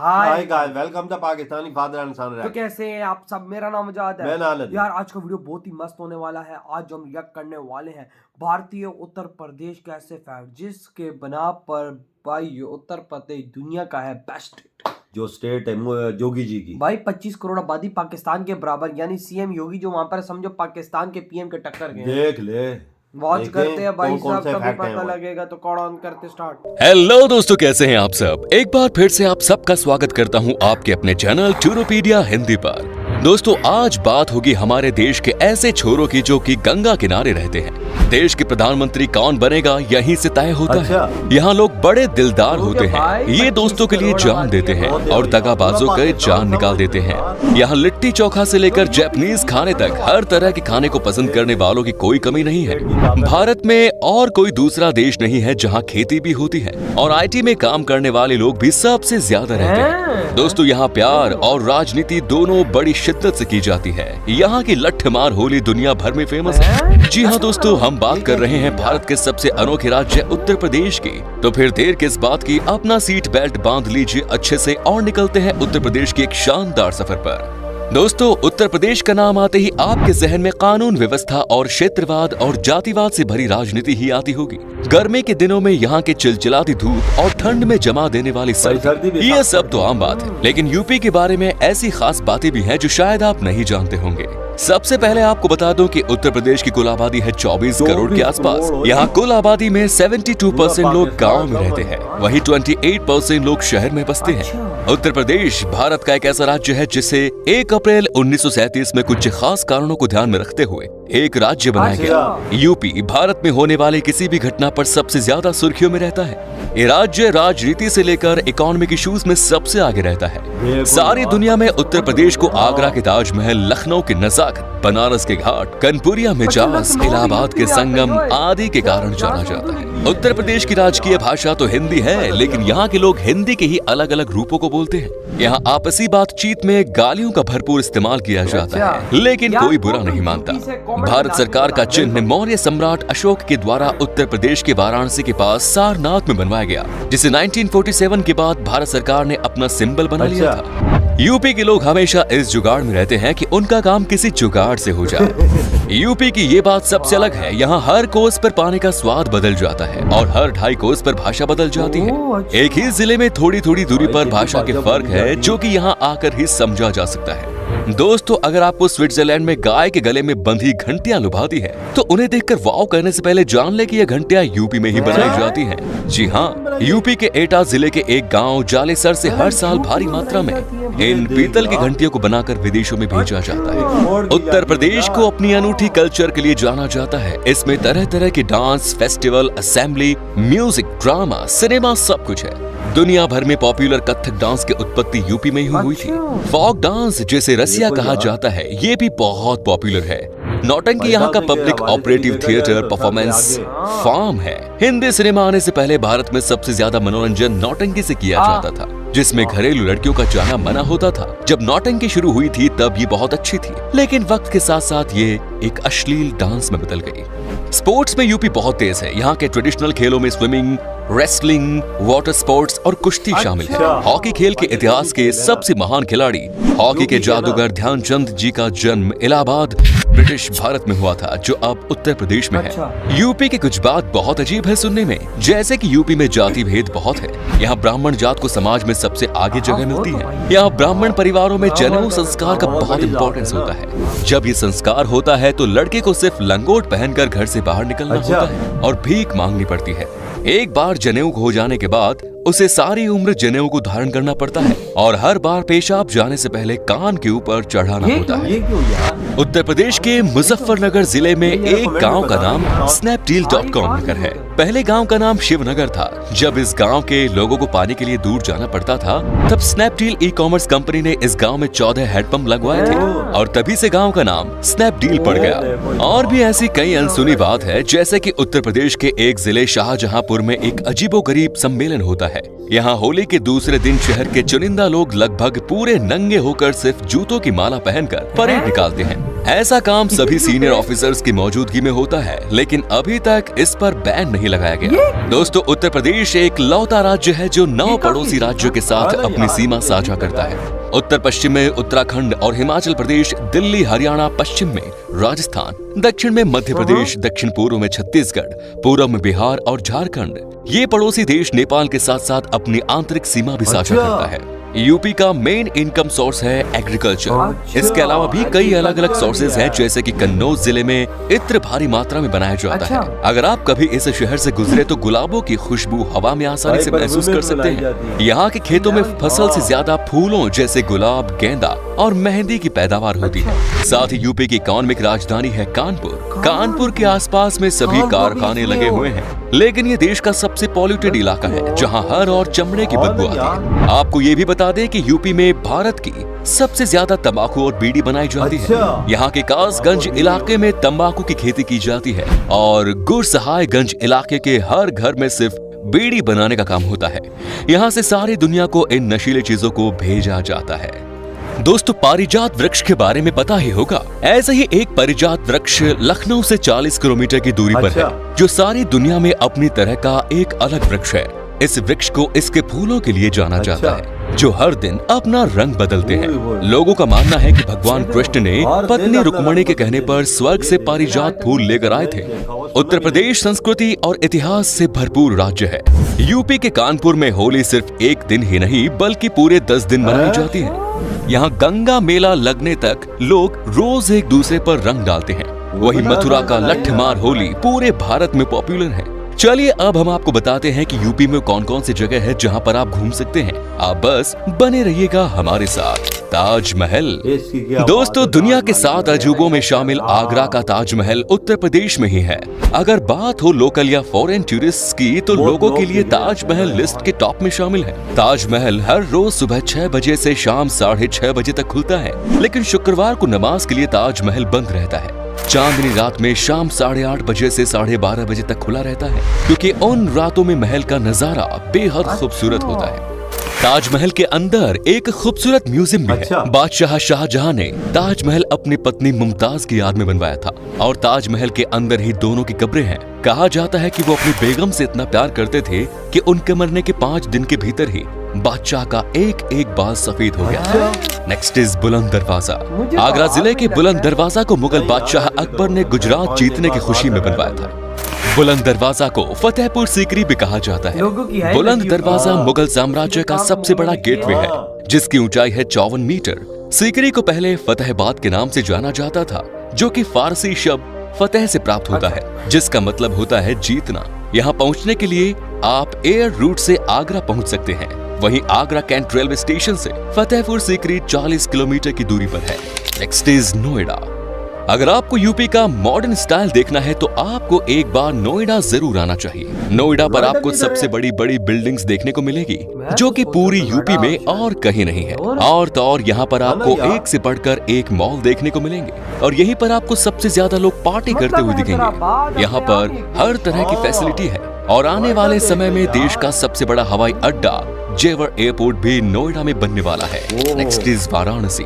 Hi guys, welcome to Pakistani father and son तो rap. कैसे हैं आप सब। मेरा नाम आजाद है। मैं नानद। यार आज का वीडियो बहुत ही मस्त होने वाला है। आज जो हम रिएक्ट करने वाले हैं भारतीय उत्तर प्रदेश का ऐसे फैक्ट जिसके बना पर भाई उत्तर प्रदेश दुनिया का है बेस्ट जो स्टेट है योगी जी की। भाई 25 करोड़ आबादी पाकिस्तान के बराबर, यानी सीएम योगी जो वहां पर समझो पाकिस्तान के पीएम के टक्कर गए। देख ले, वॉच करते हैं भाई कौन साहब, से कभी फैक्ट हैं पता वो। लगेगा। तो कौन ऑन करते स्टार्ट। हेलो दोस्तों, कैसे हैं आप सब। एक बार फिर से आप सबका स्वागत करता हूं आपके अपने चैनल टूरोपीडिया हिंदी पर। दोस्तों आज बात होगी हमारे देश के ऐसे छोरों की जो कि गंगा किनारे रहते हैं। देश के प्रधानमंत्री कौन बनेगा यहीं से तय होता है। यहाँ लोग बड़े दिलदार होते हैं, ये दोस्तों के लिए जान देते हैं और दगाबाजों के जान निकाल देते हैं। यहाँ लिट्टी चोखा से लेकर जापानीज खाने तक हर तरह के खाने को पसंद करने वालों की कोई कमी नहीं है। भारत में और कोई दूसरा देश नहीं है जहाँ खेती भी होती है और आईटी में काम करने वाले लोग भी सबसे ज्यादा रहते हैं। दोस्तों यहाँ प्यार और राजनीति दोनों बड़ी शिद्दत से की जाती है। यहाँ की लट्ठमार होली दुनिया भर में फेमस है। जी हाँ दोस्तों, हम बात कर रहे हैं भारत के सबसे अनोखे राज्य उत्तर प्रदेश की। तो फिर देर किस बात की, अपना सीट बेल्ट बांध लीजिए अच्छे से और निकलते हैं उत्तर प्रदेश के एक शानदार सफर पर। दोस्तों उत्तर प्रदेश का नाम आते ही आपके जहन में कानून व्यवस्था और क्षेत्रवाद और जातिवाद से भरी राजनीति ही आती होगी। गर्मी के दिनों में यहाँ के चिलचिलाती धूप और ठंड में जमा देने वाली सर्दी, ये सब तो आम बात है। लेकिन यूपी के बारे में ऐसी खास बातें भी हैं जो शायद आप नहीं जानते होंगे। सबसे पहले आपको बता दूं कि उत्तर प्रदेश की कुल आबादी है 24 करोड़ के आसपास। यहाँ कुल आबादी में 72% लोग गाँव में रहते हैं, वहीं 28% लोग शहर में बसते हैं। उत्तर प्रदेश भारत का एक ऐसा राज्य है जिसे 1 अप्रैल 1937 में कुछ खास कारणों को ध्यान में रखते हुए एक राज्य बनाया गया। यूपी भारत में होने वाली किसी भी घटना पर सबसे ज्यादा सुर्खियों में रहता है। ये राज्य राजनीति से लेकर इकोनॉमिक इश्यूज में सबसे आगे रहता है। सारी दुनिया में उत्तर प्रदेश को आगरा के ताजमहल, लखनऊ के नजाकत, बनारस के घाट, कानपुरिया मिजाज, इलाहाबाद के संगम आदि के कारण जाना जाता है। उत्तर प्रदेश की राजकीय भाषा तो हिंदी है, लेकिन यहाँ के लोग हिंदी के ही अलग अलग रूपों को बोलते हैं। यहाँ आपसी बातचीत में गालियों का भरपूर इस्तेमाल किया जाता है, लेकिन कोई बुरा नहीं मानता। भारत सरकार का चिन्ह मौर्य सम्राट अशोक के द्वारा उत्तर प्रदेश के वाराणसी के पास सारनाथ में बनवाया गया, जिसे 1947 के बाद भारत सरकार ने अपना सिंबल बना लिया था। यूपी के लोग हमेशा इस जुगाड़ में रहते हैं कि उनका काम किसी जुगाड़ से हो जाए। यूपी की ये बात सबसे अलग है। यहाँ हर कोस पर पानी का स्वाद बदल जाता है और हर 2.5 कोस पर भाषा बदल जाती है। एक ही जिले में थोड़ी थोड़ी दूरी पर भाषा के फर्क है जो कि यहाँ आकर ही समझा जा सकता है। दोस्तों अगर आपको स्विट्जरलैंड में गाय के गले में बंधी घंटियां लुभाती है तो उन्हें देखकर वाव करने से पहले जान ले कि ये घंटियां यूपी में ही बनाई जाती हैं। जी हाँ, यूपी के एटा जिले के एक गांव जालेसर से हर साल भारी मात्रा में इन पीतल की घंटियों को बनाकर विदेशों में भेजा जाता है। उत्तर प्रदेश को अपनी अनूठी कल्चर के लिए जाना जाता है। इसमें तरह तरह के dance, festival, assembly, music, drama, cinema सब कुछ है। दुनिया भर में पॉपुलर कथक डांस की उत्पत्ति यूपी में ही हुई थी। फोक डांस जिसे रसिया कहा जाता है, ये भी बहुत पॉपुलर है। नौटंकी यहाँ का public operative theatre performance form है। हिंदी सिनेमा आने से पहले भारत में सबसे ज्यादा मनोरंजन नौटंकी से किया जाता था, जिसमें घरेलू लड़कियों का जाना मना होता था। जब नौटंकी शुरू हुई थी तब ये बहुत अच्छी थी, लेकिन वक्त के साथ साथ ये एक अश्लील डांस में बदल गई। स्पोर्ट्स में यूपी बहुत तेज है। यहाँ के ट्रेडिशनल खेलों में स्विमिंग, रेसलिंग, वाटर स्पोर्ट्स और कुश्ती शामिल है। हॉकी खेल के इतिहास के सबसे महान खिलाड़ी, हॉकी के जादूगर ध्यानचंद जी का जन्म इलाहाबाद ब्रिटिश भारत में हुआ था, जो अब उत्तर प्रदेश में है। यूपी की कुछ बात बहुत अजीब है सुनने में, जैसे कि यूपी में जाति भेद बहुत है। यहाँ ब्राह्मण जात को समाज में सबसे आगे जगह मिलती है। यहाँ ब्राह्मण परिवारों में जनेऊ संस्कार का बहुत इंपॉर्टेंस होता है। जब ये संस्कार होता है तो लड़के को सिर्फ लंगोट पहनकर घर से बाहर निकलना होता है और भीख मांगनी पड़ती है। एक बार जनेऊ हो जाने के बाद उसे सारी उम्र जनेऊ को धारण करना पड़ता है और हर बार पेशाब जाने से पहले कान के ऊपर चढ़ाना होता है। उत्तर प्रदेश के मुजफ्फरनगर जिले में एक गांव का नाम snapdeal.com नगर है। पहले गांव का नाम शिवनगर था। जब इस गांव के लोगों को पानी के लिए दूर जाना पड़ता था तब स्नैपडील ई-कॉमर्स कंपनी ने इस गांव में 14 हैंडपंप लगवाए थे और तभी से गांव का नाम स्नैपडील पड़ गया। और भी ऐसी कई अनसुनी बात है, जैसे कि उत्तर प्रदेश के एक जिले शाहजहांपुर में एक अजीबोगरीब सम्मेलन होता है। यहाँ होली के दूसरे दिन शहर के चुनिंदा लोग लगभग पूरे नंगे होकर सिर्फ जूतों की माला पहनकर परेड निकालते हैं। ऐसा काम सभी सीनियर ऑफिसर्स की मौजूदगी में होता है, लेकिन अभी तक इस पर बैन नहीं लगाया गया। दोस्तों, उत्तर प्रदेश एक लौता राज्य है जो 9 पड़ोसी राज्यों के साथ अपनी सीमा साझा करता है। उत्तर पश्चिम में उत्तराखंड और हिमाचल प्रदेश, दिल्ली हरियाणा, पश्चिम में राजस्थान, दक्षिण में मध्य प्रदेश, दक्षिण पूर्व में छत्तीसगढ़, पूर्व में बिहार और झारखंड। ये पड़ोसी देश नेपाल के साथ साथ अपनी आंतरिक सीमा भी साझा करता है। यूपी का मेन इनकम सोर्स है एग्रीकल्चर। इसके अलावा भी कई अलग अलग सोर्सेज हैं, जैसे कि कन्नौज जिले में इत्र भारी मात्रा में बनाया जाता है। अगर आप कभी इस शहर से गुजरे तो गुलाबों की खुशबू हवा में आसानी से महसूस कर सकते हैं। यहाँ के खेतों में फसल से ज्यादा फूलों जैसे गुलाब, गेंदा और मेहंदी की पैदावार होती है। साथ ही यूपी की इकोनॉमिक राजधानी है कानपुर। कानपुर के आसपास में सभी कारखाने लगे हुए हैं, लेकिन ये देश का सबसे पॉल्यूटेड इलाका है, जहाँ हर और चमड़े की बदबू आती है। आपको ये भी बता दें कि यूपी में भारत की सबसे ज्यादा तंबाकू और बीड़ी बनाई जाती है। यहाँ के कासगंज इलाके में तंबाकू की खेती की जाती है और गुरसहायगंज इलाके के हर घर में सिर्फ बीड़ी बनाने का काम होता है। यहाँ से सारी दुनिया को इन नशीली चीजों को भेजा जाता है। दोस्तों, पारिजात वृक्ष के बारे में पता ही होगा। ऐसे ही एक पारिजात वृक्ष लखनऊ से 40 किलोमीटर की दूरी पर है, जो सारी दुनिया में अपनी तरह का एक अलग वृक्ष है। इस वृक्ष को इसके फूलों के लिए जाना जाता है, जो हर दिन अपना रंग बदलते हैं। लोगों का मानना है कि भगवान कृष्ण ने पत्नी रुक्मणी के कहने पर स्वर्ग से पारिजात फूल लेकर आए थे। उत्तर प्रदेश संस्कृति और इतिहास से भरपूर राज्य है। यूपी के कानपुर में होली सिर्फ एक दिन ही नहीं बल्कि पूरे 10 दिन मनाई जाती है। यहाँ गंगा मेला लगने तक लोग रोज एक दूसरे पर रंग डालते हैं। वही मथुरा का लठमार होली पूरे भारत में पॉपुलर है। चलिए अब हम आपको बताते हैं कि यूपी में कौन कौन सी जगह है जहां पर आप घूम सकते हैं। आप बस बने रहिएगा हमारे साथ। ताजमहल। दोस्तों, दुनिया के 7 अजूबों में शामिल आगरा का ताजमहल उत्तर प्रदेश में ही है। अगर बात हो लोकल या फॉरेन टूरिस्ट की, तो लोगों के लिए ताजमहल लिस्ट के टॉप में शामिल है। ताजमहल हर रोज सुबह 6 बजे से शाम 6:30 बजे तक खुलता है, लेकिन शुक्रवार को नमाज के लिए ताजमहल बंद रहता है। चांदनी रात में शाम 8:30 बजे से 12:30 बजे तक खुला रहता है, क्योंकि उन रातों में महल का नजारा बेहद खूबसूरत होता है। ताजमहल के अंदर एक खूबसूरत म्यूजियम भी है। बादशाह शाहजहां ने ताजमहल अपनी पत्नी मुमताज की याद में बनवाया था और ताजमहल के अंदर ही दोनों की कब्रें हैं। कहा जाता है कि वो अपनी बेगम से इतना प्यार करते थे कि उनके मरने के 5 दिन के भीतर ही बादशाह का एक एक बाल सफेद हो गया। नेक्स्ट इज बुलंद दरवाजा। आगरा जिले के बुलंद दरवाजा को मुगल बादशाह अकबर ने गुजरात जीतने की खुशी में बनवाया था। बुलंद दरवाजा को फतेहपुर सीकरी भी कहा जाता है। बुलंद दरवाजा मुगल साम्राज्य का सबसे बड़ा गेटवे है, जिसकी ऊंचाई है 54 मीटर। सीकरी को पहले फतेहाबाद के नाम से जाना जाता था, जो कि फारसी शब्द फतेह से प्राप्त होता है, जिसका मतलब होता है जीतना। यहाँ पहुँचने के लिए आप एयर रूट से आगरा पहुँच सकते हैं। वहीं आगरा कैंट रेलवे स्टेशन से फतेहपुर सीकरी 40 किलोमीटर की दूरी पर है। Next is Noida. अगर आपको यूपी का मॉडर्न स्टाइल देखना है तो आपको एक बार नोएडा जरूर आना चाहिए। नोएडा पर आपको सबसे बड़ी बिल्डिंग्स देखने को मिलेगी, जो कि पूरी यूपी में और कहीं नहीं है। और तो और यहाँ पर आपको एक से बढ़कर एक मॉल देखने को मिलेंगे और यहीं पर आपको सबसे ज्यादा लोग पार्टी करते हुए दिखेंगे। यहाँ पर हर तरह की फैसिलिटी है और आने वाले समय में देश का सबसे बड़ा हवाई अड्डा जेवर एयरपोर्ट भी नोएडा में बनने वाला है। Next is Varanasi.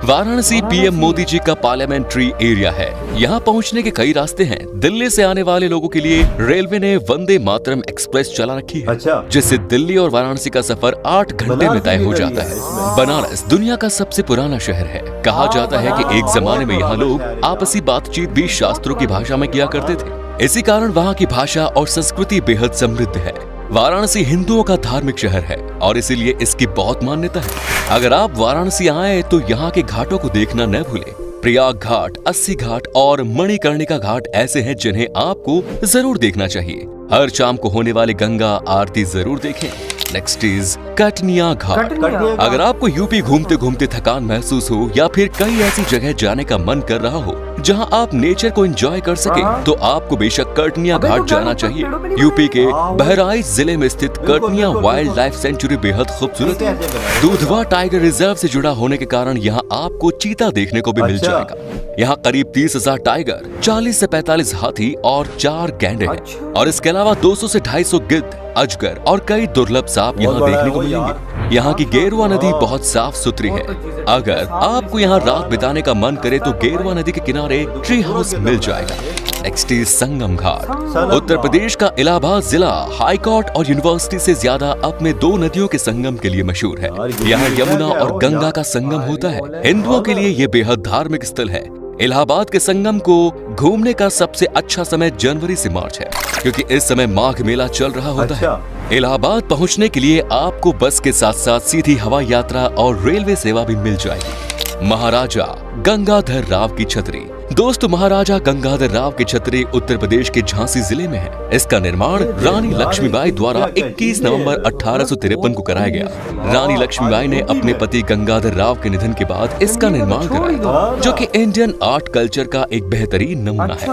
Varanasi PM Modi ji का पार्लियामेंट्री एरिया है। यहाँ पहुँचने के कई रास्ते हैं। दिल्ली से आने वाले लोगों के लिए रेलवे ने वंदे मातरम एक्सप्रेस चला रखी है, जिससे दिल्ली और वाराणसी का सफर 8 घंटे में तय हो जाता है। बनारस दुनिया का सबसे पुराना शहर है। कहा जाता है कि एक जमाने में यहाँ लोग आपसी बातचीत भी शास्त्रों की भाषा में किया करते थे। इसी कारण वहाँ की भाषा और संस्कृति बेहद समृद्ध है। वाराणसी हिंदुओं का धार्मिक शहर है और इसीलिए इसकी बहुत मान्यता है। अगर आप वाराणसी आए तो यहाँ के घाटों को देखना न भूलें। प्रयाग घाट, 80 घाट और मणिकर्णिका घाट ऐसे हैं जिन्हें आपको जरूर देखना चाहिए। हर शाम को होने वाली गंगा आरती जरूर देखें। नेक्स्ट इज कटनिया घाट। अगर आपको यूपी घूमते घूमते थकान महसूस हो या फिर कई ऐसी जगह जाने का मन कर रहा हो जहां आप नेचर को एंजॉय कर सके, तो आपको बेशक कटनिया घाट जाना चाहिए। यूपी के बहराइच जिले में स्थित कटनिया वाइल्ड लाइफ सेंचुरी बेहद खूबसूरत है। दूधवा टाइगर रिजर्व से जुड़ा होने के कारण यहाँ आपको चीता देखने को भी मिल जाएगा। यहाँ करीब 30,000 टाइगर, 40 से 45 हाथी और 4 गैंडे हैं और इसके अलावा 200 से 250 गिद्ध अजगर और कई दुर्लभ सांप यहाँ बड़ा देखने है को वो यार। मिलेंगे। यहाँ की गेरुआ नदी बहुत साफ सुथरी है। अगर आपको यहाँ रात बिताने का मन करे तो गेरुआ नदी के किनारे ट्री हाउस मिल जाएगा। Next is Sangam Ghat. उत्तर प्रदेश का इलाहाबाद जिला हाई कोर्ट और यूनिवर्सिटी से ज्यादा अपने दो नदियों के संगम के लिए मशहूर है। यहाँ यमुना और गंगा का संगम होता है। हिंदुओं के लिए ये बेहद धार्मिक स्थल है। इलाहाबाद के संगम को घूमने का सबसे अच्छा समय जनवरी से मार्च है, क्योंकि इस समय माघ मेला चल रहा होता है। इलाहाबाद पहुंचने के लिए आपको बस के साथ साथ सीधी हवाई यात्रा और रेलवे सेवा भी मिल जाएगी। महाराजा गंगाधर राव की छतरी। दोस्तों, महाराजा गंगाधर राव की छतरी उत्तर प्रदेश के झांसी जिले में है। इसका निर्माण रानी लक्ष्मीबाई द्वारा 21 नवंबर 1853 को कराया गया। रानी लक्ष्मीबाई ने अपने पति गंगाधर राव के निधन के बाद इसका निर्माण कराया था, जो कि इंडियन आर्ट कल्चर का एक बेहतरीन नमूना है।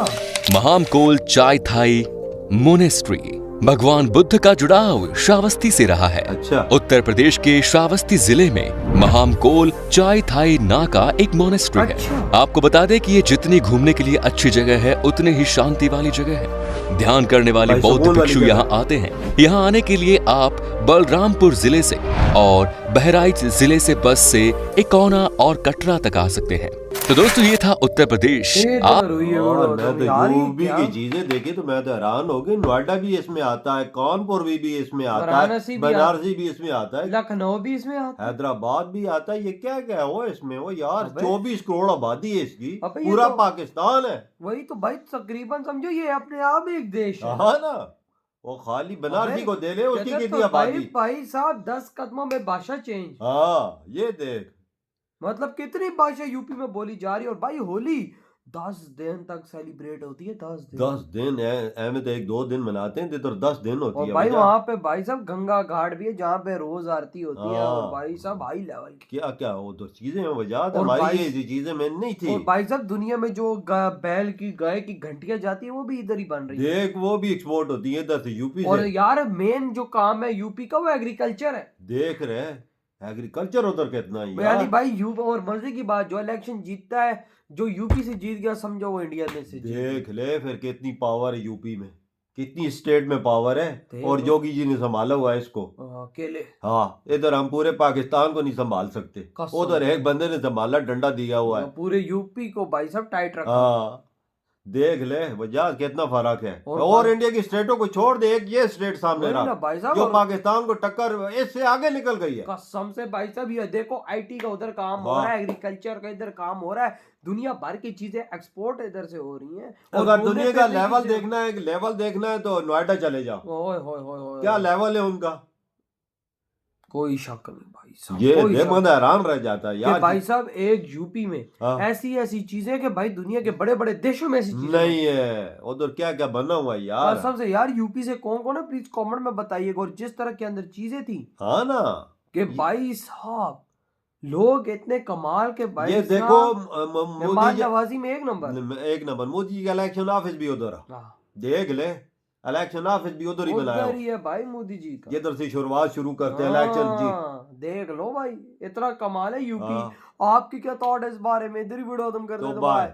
महामकोल चाय थाई मोनेस्ट्री। भगवान बुद्ध का जुड़ाव श्रावस्ती से रहा है। उत्तर प्रदेश के श्रावस्ती जिले में महामकोल चाय थाई ना का एक मोनेस्ट्री है। आपको बता दें कि ये जितनी घूमने के लिए अच्छी जगह है, उतनी ही शांति वाली जगह है। ध्यान करने वाले बौद्ध भिक्षु यहाँ आते हैं। यहाँ आने के लिए आप बलरामपुर जिले से और बहराइच जिले से बस से इकौना और कटरा तक आ सकते हैं। तो दोस्तों, ये था उत्तर प्रदेश। मैं तो यूपी की चीजें देखी तो मैं तो हैरान हो गई। नोएडा भी इसमें आता है, कानपुर भी इसमें आता है, बनारसी भी इसमें आता है, लखनऊ भी इसमें आता है, हैदराबाद भी आता है। ये क्या क्या हो इसमें हो यार। 24 करोड़ आबादी है इसकी, अबे पूरा तो पाकिस्तान है। वही तो भाई, तकरीबन समझो ये अपने आप में एक देश है। हाँ ना, वो खाली बनारसी को दे ले, उसकी कहते कितनी तो आबादी। भाई साहब 10 कदमों में भाषा चेंज। हाँ, ये देख मतलब कितनी भाषा यूपी में बोली जा रही है। और भाई होली 10 दिन तक सेलिब्रेट होती है। 10 दिन है, तो 1-2 दिन मनाते हैं, तो 10 दिन होती और है। भाई वहाँ पे भाई साहब गंगा घाट भी है, जहाँ पे रोज आरती होती है। और हाँ। भाई साहब हाई लेवल की क्या क्या वो तो चीजें वजह और हमारी भाई- ये चीजें में नहीं थी। और भाई साहब दुनिया में जो बैल की गाय की घंटियां जाती है, वो भी इधर ही बन रही है। देख, वो भी एक्सपोर्ट होती है इधर से, यूपी और से। यार मेन जो काम है यूपी का, वो एग्रीकल्चर है। देख रहे हैं एग्रीकल्चर उधर कितना ही यानी यार। भाई यूपी, और मजे की बात, जो इलेक्शन जीतता है, जो यूपी से जीत गया, समझो वो इंडिया में से जीत गया। देख ले फिर कितनी पावर है यूपी में, कितनी स्टेट में पावर है। देख और लो। योगी जी ने संभाला हुआ है इसको। अकेले हाँ, इधर हम पूरे पाकिस्तान को नहीं संभाल सकते, कसम। उधर एक बंदे ने संभाला, डंडा दिया हुआ है। पूरे यूपी को भाई साहब टाइट रखा। हाँ, देख ले वजह कितना फर्क है। और और इंडिया की स्टेटों को छोड़ दे, एक ये स्टेट सामने वही ना रहा भाई साहब। जो और पाकिस्तान को टक्कर इससे आगे निकल गई है। कसम से भाई साहब, ये देखो आईटी का उधर काम हो वाह। रहा है, एग्रीकल्चर का इधर काम हो रहा है, दुनिया भर की चीजें एक्सपोर्ट इधर से हो रही हैं। और अगर घूमने दुनिया का फिरने की लेवल चीजें- देखना है तो नोएडा चले जाओ। ओए होए होए होए। क्या लेवल है उनका, कोई शक नहीं भाई साहब। ये कोई देख शक बंदा हैरान रह जाता है कि यार। भाई साहब एक यूपी में हाँ। ऐसी ऐसी चीजें कि भाई दुनिया के बड़े बड़े देशों में ऐसी चीजें नहीं है उधर, क्या क्या बना हुआ है यार। कसम से यार, यूपी से कौन कौन है प्लीज कमेंट में बताइएगा। और जिस तरह के अंदर चीजें थी हाँ ना, कि भाई साहब लोग इतने कमाल के भाई ये देखो साहब, मोदी मेहमान जी नवाजी में एक नंबर। मोदी जी का इलेक्शन ऑफिस भी उधर है। हाँ, देख ले, इलेक्शन ऑफिस भी उधर ही बनाया उधर हुआ। ही है भाई मोदी जी का। इधर से शुरुआत शुरू करते हैं इलेक्शन जी। हाँ, देख लो भाई, इतना कमाल है यूपी। हाँ। आपकी क्या थॉट है इस बारे में, इधर ही वीडियो खत्म कर तो दे तो बाय। बाय।